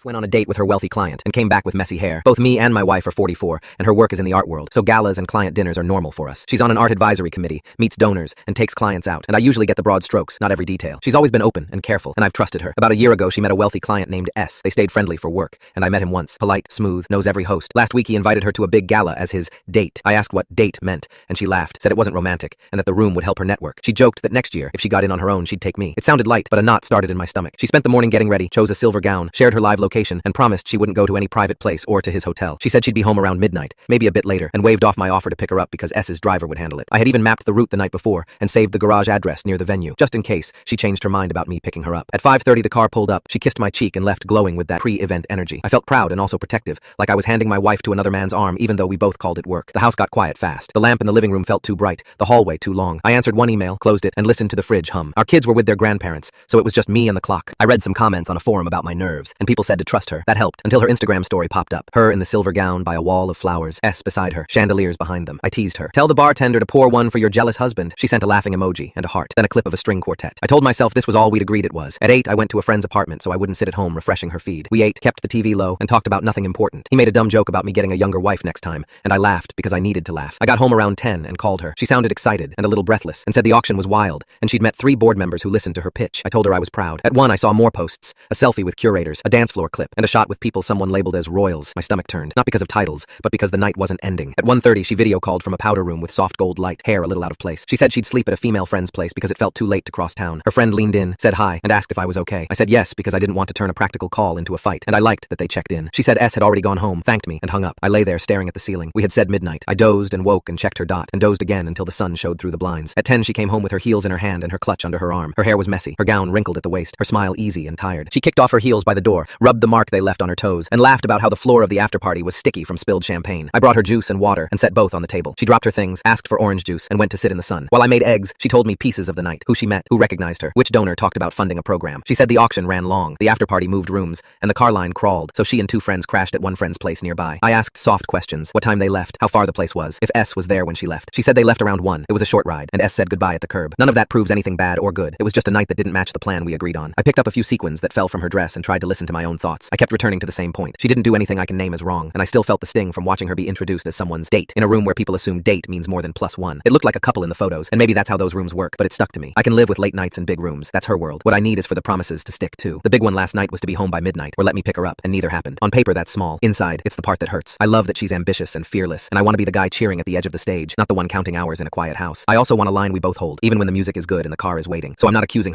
Went on a date with her wealthy client and came back with messy hair. Both me and my wife are 44, and her work is in the art world, so galas and client dinners are normal for us. She's on an art advisory committee, meets donors, and takes clients out, and I usually get the broad strokes, not every detail. She's always been open and careful, and I've trusted her. About a year ago, she met a wealthy client named S. They stayed friendly for work, and I met him once. Polite, smooth, knows every host. Last week, he invited her to a big gala as his date. I asked what date meant, and she laughed, said it wasn't romantic, and that the room would help her network. She joked that next year, if she got in on her own, she'd take me. It sounded light, but a knot started in my stomach. She spent the morning getting ready, chose a silver gown, shared her live location, and promised she wouldn't go to any private place or to his hotel. She said she'd be home around midnight, maybe a bit later, and waved off my offer to pick her up because S's driver would handle it. I had even mapped the route the night before and saved the garage address near the venue, just in case she changed her mind about me picking her up. At 5:30, the car pulled up. She kissed my cheek and left glowing with that pre-event energy. I felt proud and also protective, like I was handing my wife to another man's arm even though we both called it work. The house got quiet fast. The lamp in the living room felt too bright, the hallway too long. I answered one email, closed it, and listened to the fridge hum. Our kids were with their grandparents, so it was just me and the clock. I read some comments on a forum about my nerves, and people said to trust her. That helped, until her Instagram story popped up. Her in the silver gown by a wall of flowers, S beside her, chandeliers behind them. I teased her. Tell the bartender to pour one for your jealous husband. She sent a laughing emoji and a heart, then a clip of a string quartet. I told myself this was all we'd agreed it was. At 8, I went to a friend's apartment so I wouldn't sit at home refreshing her feed. We ate, kept the TV low, and talked about nothing important. He made a dumb joke about me getting a younger wife next time, and I laughed because I needed to laugh. I got home around 10 and called her. She sounded excited and a little breathless and said the auction was wild, and she'd met 3 board members who listened to her pitch. I told her I was proud. At 1, I saw more posts, a selfie with curators, a dance floor clip, and a shot with people someone labeled as royals. My stomach turned, not because of titles, but because the night wasn't ending. At 1:30, she video called from a powder room with soft gold light, hair a little out of place. She said she'd sleep at a female friend's place because it felt too late to cross town. Her friend leaned in, said hi, and asked if I was okay. I said yes because I didn't want to turn a practical call into a fight, and I liked that they checked in. She said S had already gone home, thanked me, and hung up. I lay there staring at the ceiling. We had said midnight. I dozed and woke and checked her dot, and dozed again until the sun showed through the blinds. At 10, she came home with her heels in her hand and her clutch under her arm. Her hair was messy, her gown wrinkled at the waist, her smile easy and tired. She kicked off her heels by the door, rubbed the mark they left on her toes, and laughed about how the floor of the after-party was sticky from spilled champagne. I brought her juice and water and set both on the table. She dropped her things, asked for orange juice, and went to sit in the sun. While I made eggs, she told me pieces of the night, who she met, who recognized her, which donor talked about funding a program. She said the auction ran long, the after-party moved rooms, and the car line crawled, so she and 2 friends crashed at one friend's place nearby. I asked soft questions, what time they left, how far the place was, if S was there when she left. She said they left around 1. It was a short ride, and S said goodbye at the curb. None of that proves anything bad or good. It was just a night that didn't match the plan we agreed on. I picked up a few sequins that fell from her dress and tried to listen to my own thoughts. I kept returning to the same point. She didn't do anything I can name as wrong, and I still felt the sting from watching her be introduced as someone's date, in a room where people assume date means more than +1. It looked like a couple in the photos, and maybe that's how those rooms work, but it stuck to me. I can live with late nights and big rooms. That's her world. What I need is for the promises to stick too. The big one last night was to be home by midnight, or let me pick her up, and neither happened. On paper, that's small. Inside, it's the part that hurts. I love that she's ambitious and fearless, and I want to be the guy cheering at the edge of the stage, not the one counting hours in a quiet house. I also want a line we both hold, even when the music is good and the car is waiting. So I'm not accusing